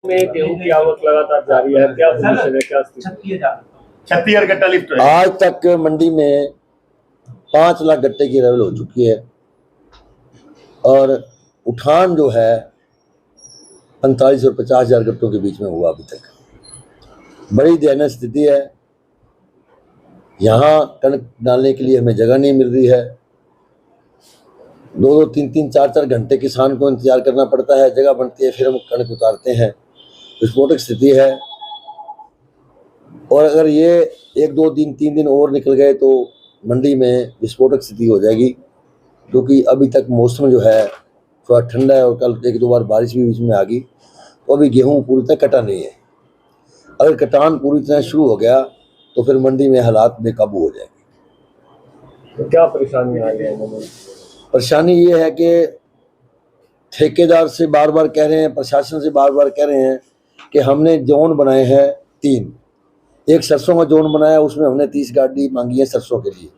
में गेहूं की आवक लगातार जारी है, क्या पोजीशन है, क्या स्थिति है? 36,000 गट्टा लिफ्ट है। आज तक मंडी में 5 लाख गट्टे की लेवल हो चुकी है और उठान जो है 45 और 50,000 गट्टों के बीच में हुआ अभी तक। बड़ी दयनीय स्थिति है। यहाँ कणक डालने के लिए हमें जगह नहीं मिल रही है। 2-2, 3-3, 4-4 घंटे किसान को इंतजार करना पड़ता है। जगह बनती है, फिर हम कणक उतारते हैं। विस्फोटक स्थिति है और अगर ये 1-2 दिन 3 दिन और निकल गए तो मंडी में विस्फोटक स्थिति हो जाएगी, क्योंकि अभी तक मौसम जो है थोड़ा ठंडा है और कल 1-2 बार बारिश भी बीच में आ गई, तो अभी गेहूं पूरी तरह कटा नहीं है। अगर कटान पूरी तरह शुरू हो गया तो फिर मंडी में हालात बेकाबू हो जाएंगे। तो क्या परेशानी आ रही है? परेशानी ये है कि ठेकेदार से बार बार कह रहे हैं, प्रशासन से बार बार कह रहे हैं कि हमने जोन बनाए हैं 3। एक सरसों का जोन बनाया, उसमें हमने 30 गाड़ी मांगी है सरसों के लिए,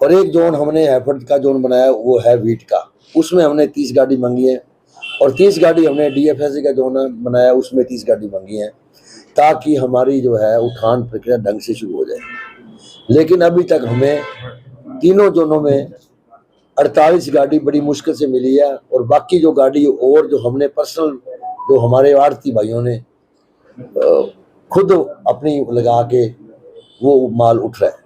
और एक जोन हमने एफर्ट का जोन बनाया वो है वीट का, उसमें हमने 30 गाड़ी मांगी है, और 30 गाड़ी हमने डीएफएससी का जोन बनाया उसमें 30 गाड़ी मांगी है, ताकि हमारी जो है उठान प्रक्रिया ढंग से शुरू हो जाए। लेकिन अभी तक हमें तीनों जोनों में 48 गाड़ी बड़ी मुश्किल से मिली है, और बाकी जो गाड़ी और जो हमने पर्सनल जो हमारे आड़ती भाइयों ने खुद अपनी लगा के वो माल उठ रहा है।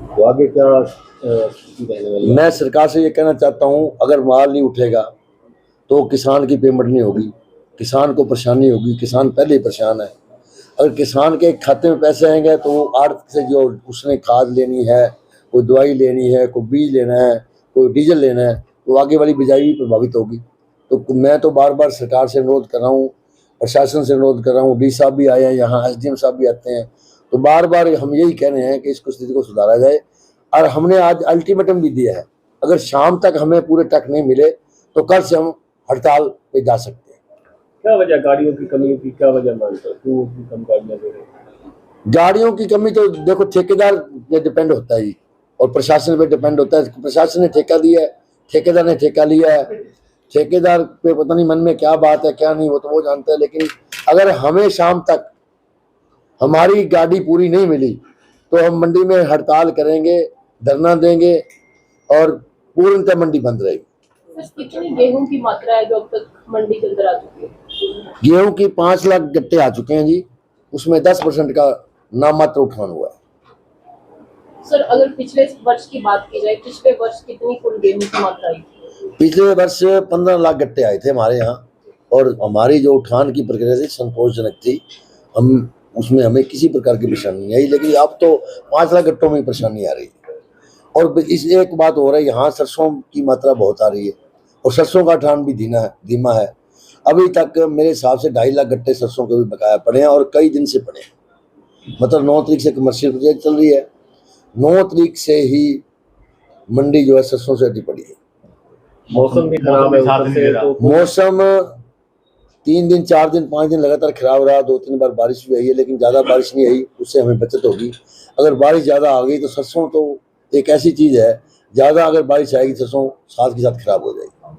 तो आगे क्या मैं सरकार से ये कहना चाहता हूँ, अगर माल नहीं उठेगा तो किसान की पेमेंट नहीं होगी, किसान को परेशानी होगी। किसान पहले ही परेशान है। अगर किसान के खाते में पैसे आएंगे तो वो आड़त से जो उसने खाद लेनी है, कोई दवाई लेनी है, कोई बीज लेना है, कोई डीजल लेना है, तो आगे वाली बिजाई भी प्रभावित होगी। तो मैं तो बार बार सरकार से अनुरोध कर रहा हूँ, प्रशासन से अनुरोध कर रहा हूँ। डी साहब भी आए हैं यहाँ, एसडीएम साहब भी आते हैं, तो बार बार हम यही कह रहे हैं कि इसको स्थिति को सुधारा जाए। और हमने आज अल्टीमेटम भी दिया है, अगर शाम तक हमें पूरे ट्रक नहीं मिले तो कल से हम हड़ताल पे जा सकते हैं। क्या वजह गाड़ियों की कमी की, क्या वजह मानते हो? क्यों कम गाड़ियां दे रहे हैं? गाड़ियों की कमी तो देखो ठेकेदार पे डिपेंड होता है जी, और प्रशासन पे डिपेंड होता है। प्रशासन ने ठेका दिया है, ठेकेदार ने ठेका लिया है। ठेकेदार पे पता नहीं मन में क्या बात है क्या नहीं, वो तो वो जानता है। लेकिन अगर हमें शाम तक हमारी गाड़ी पूरी नहीं मिली तो हम मंडी में हड़ताल करेंगे, धरना देंगे और पूर्णतः मंडी बंद रहेगी। कितनी गेहूं की मात्रा है जो अब तक मंडी के अंदर आ चुकी है? गेहूं की 5 लाख गट्टे आ चुके हैं जी, उसमें 10% का नाममात्र उठान हुआ है। सर, अगर पिछले वर्ष की बात की जाए, पिछले वर्ष कितनी कुल गेहूं की मात्रा आई? पिछले वर्ष 15 लाख गट्टे आए थे हमारे यहाँ, और हमारी जो उठान की प्रक्रिया थी संतोषजनक थी। हम उसमें हमें किसी प्रकार की परेशानी नहीं आई। लेकिन अब तो 5 लाख गट्टों में परेशानी आ रही है। और इस एक बात हो रहा है, यहाँ सरसों की मात्रा बहुत आ रही है और सरसों का उठान भी धीमा है। अभी तक मेरे हिसाब से 2.5 लाख गट्टे सरसों के भी बकाया पड़े हैं, और कई दिन से पड़े हैं। मतलब 9 तारीख से कमर्शियल प्रोजेक्ट चल रही है, 9 तारीख से ही मंडी जो है सरसों से अटी पड़ी है। मौसम भी खराब है ऊपर से, तो मौसम 3 दिन 4 दिन 5 दिन लगातार खराब रहा। 2-3 बार बारिश भी आई है, लेकिन ज़्यादा बारिश नहीं आई, उससे हमें बचत होगी। अगर बारिश ज़्यादा आ गई तो सरसों तो एक ऐसी चीज़ है, ज़्यादा अगर बारिश आएगी सरसों साथ के साथ खराब हो जाएगी।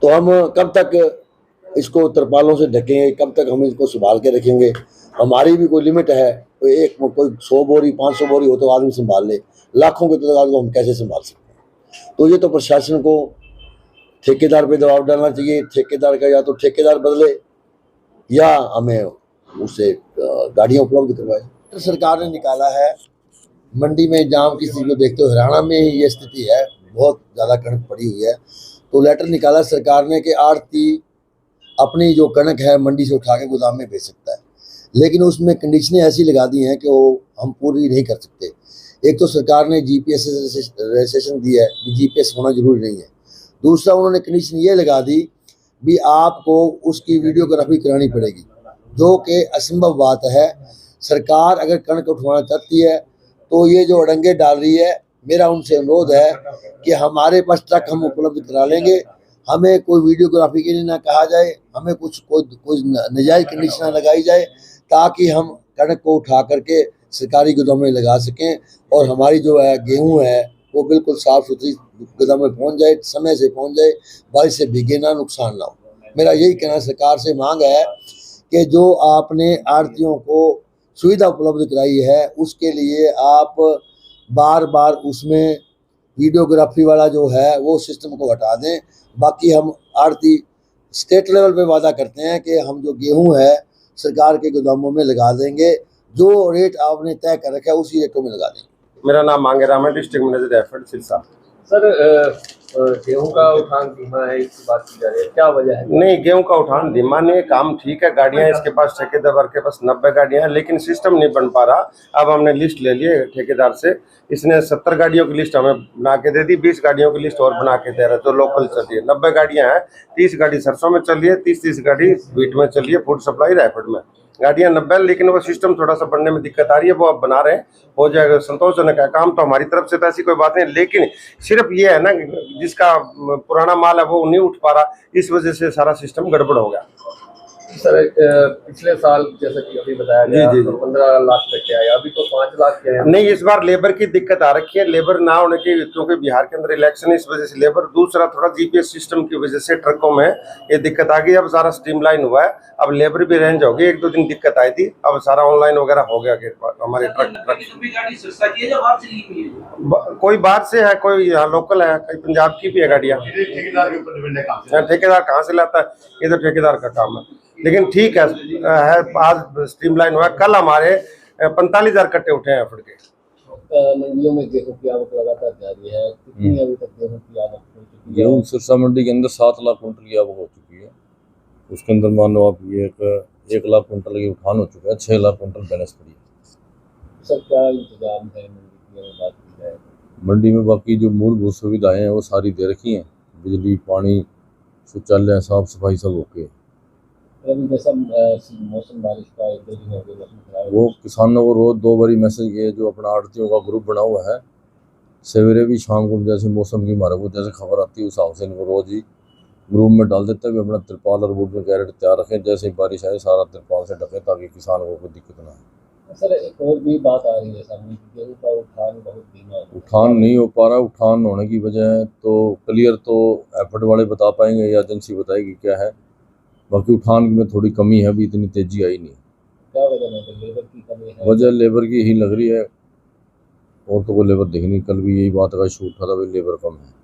तो हम कब तक इसको तरपालों से ढकेंगे, कब तक हम इसको संभाल के रखेंगे? हमारी भी कोई लिमिट है। कोई 100 बोरी 500 बोरी हो तो आदमी संभाल ले, लाखों के तादाद को हम कैसे संभाल सकते हैं? तो ये तो प्रशासन को ठेकेदार पे दबाव डालना चाहिए। ठेकेदार का या तो ठेकेदार बदले या हमें उसे गाड़ियाँ उपलब्ध करवाए। सरकार ने निकाला है मंडी में जाम की स्थिति को देखते हुए, हरियाणा में ये स्थिति है, बहुत ज़्यादा कणक पड़ी हुई है। तो लेटर निकाला सरकार ने कि आड़ती अपनी जो कणक है मंडी से उठा के गोदाम में भेज सकता है, लेकिन उसमें कंडीशनें ऐसी लगा दी हैं कि वो हम पूरी नहीं कर सकते। एक तो सरकार ने जीपीएस रजिस्ट्रेशन दी है, जीपीएस होना जरूरी नहीं है। दूसरा उन्होंने कंडीशन ये लगा दी भी आपको उसकी वीडियोग्राफी करानी पड़ेगी, जो कि असंभव बात है। सरकार अगर कणक उठवाना चाहती है तो ये जो अड़ंगे डाल रही है, मेरा उनसे अनुरोध है कि हमारे पास ट्रक हम उपलब्ध करा लेंगे, हमें कोई वीडियोग्राफी के लिए ना कहा जाए, हमें कोई नजायज कंडीशन ना लगाई जाए, ताकि हम कणक को उठा करके सरकारी गोदाम में लगा सकें और हमारी जो है गेहूँ है वो बिल्कुल साफ सुथरी गोदाम में पहुंच जाए, समय से पहुंच जाए, बारिश से भीगे ना, नुकसान ना हो। मेरा यही कहना सरकार से मांग है कि जो आपने आड़तियों को सुविधा उपलब्ध कराई है उसके लिए आप बार बार उसमें वीडियोग्राफी वाला जो है वो सिस्टम को हटा दें। बाकी हम आड़ती स्टेट लेवल पे वादा करते हैं कि हम जो गेहूं है सरकार के गोदामों में लगा देंगे, जो रेट आपने तय कर रखा है उसी रेटों में लगा देंगे। मेरा नाम मांगे राम है, district manager effort Sirsa. Sir गेहूं का उठान धीमा है, इसकी बात की जा रही है, क्या वजह है? नहीं, गेहूं का उठान धीमा नहीं, काम ठीक है। गाड़ियां इसके पास ठेकेदार के पास 90 गाड़ियां हैं, लेकिन सिस्टम नहीं बन पा रहा। अब हमने लिस्ट ले ली है ठेकेदार से, इसने 70 गाड़ियों की लिस्ट हमें बना के दे दी, 20 गाड़ियों की लिस्ट और बना के दे रहा है जो लोकल चल रही है। 90 गाड़ियां हैं, 30 गाड़ी सरसों में चल रही है, 30 गाड़ी बीट में चल रही है, फूड सप्लाई रायपुर में गाड़ियां 90, लेकिन वो सिस्टम थोड़ा सा बनने में दिक्कत आ रही है, वो अब बना रहे हैं, हो जाएगा। संतोषजनक है काम तो हमारी तरफ से, तो ऐसी कोई बात नहीं, लेकिन सिर्फ ये है ना जिसका पुराना माल है वो नहीं उठ पा रहा, इस वजह से सारा सिस्टम गड़बड़ हो गया। सर पिछले साल जैसा कि अभी बताया गया जी। तो 15 लाख तक के आए, अभी तो 5 लाख के आए। नहीं, इस बार लेबर की दिक्कत आ रखी है, लेबर ना होने की, क्योंकि बिहार के अंदर इलेक्शन, इस वजह से लेबर, दूसरा थोड़ा जीपीएस सिस्टम की वजह से ट्रकों में ये दिक्कत आ गई। अब सारा स्ट्रीमलाइन हुआ है, अब लेबर भी रेंज होगी। 1-2 दिन दिक्कत आई थी, अब सारा ऑनलाइन वगैरह हो गया कि हमारे ट्रक कोई बाहर से है, कोई यहाँ लोकल है, कोई पंजाब की भी है गाड़ियाँ। ठेकेदार कहाँ से लाता है, ये तो ठेकेदार का काम है, लेकिन ठीक है। आज स्ट्रीमलाइन हुआ, कल हमारे 45,000 कट्टे उठे हैं फुट के। मंडियों में गेहूं की आवक लगातार जारी है, कितनी अभी तक गेहूं की आवक हो चुकी है? गेहूँ सिरसा मंडी के अंदर 7 लाख कुंटल की आवक हो चुकी है। उसके अंदर मान लो आप ये 1 लाख कुंटल की उठान हो चुका है, 6 लाख कुंटल बैलेंस पड़ी है। सर क्या इंतजाम है मंडी की अगर बात की जाए? मंडी में बाकी जो मूलभूत सुविधाएं हैं वो सारी दे रखी हैं, बिजली, पानी, शौचालय, साफ सफाई सब ओके। अभी जैसा मौसम बारिश का 1-2 दिन हो गए, मौसम खराब है। वो किसानों को रोज 2 बारी मैसेज किए, जो अपना आड़तियों का ग्रुप बना हुआ है, सवेरे भी शाम को जैसे मौसम की हमारे को जैसे खबर आती है उस हिसाब से इनको रोज ही ग्रुप में डाल देते हैं। अपना तिरपाल और बूट में कैरेट तैयार रखें, जैसे ही बारिश आए सारा तिरपाल से ढकें ताकि किसान को कोई दिक्कत ना आए। सर एक और भी बात आ रही है सामने कि गेहूं का उठान बहुत धीमा है। उठान नहीं हो पा रहा। उठान होने की वजह तो क्लियर तो एफर्ट वाले बता पाएंगे या एजेंसी बताएगी क्या है, बाकी उठान में थोड़ी कमी है, अभी इतनी तेजी आई नहीं। क्या वजह है? लेबर की कमी है? वजह लेबर की ही लग रही है, और तो कोई लेबर दिख नहीं। कल भी यही बात का इशू उठा था, भाई लेबर कम है।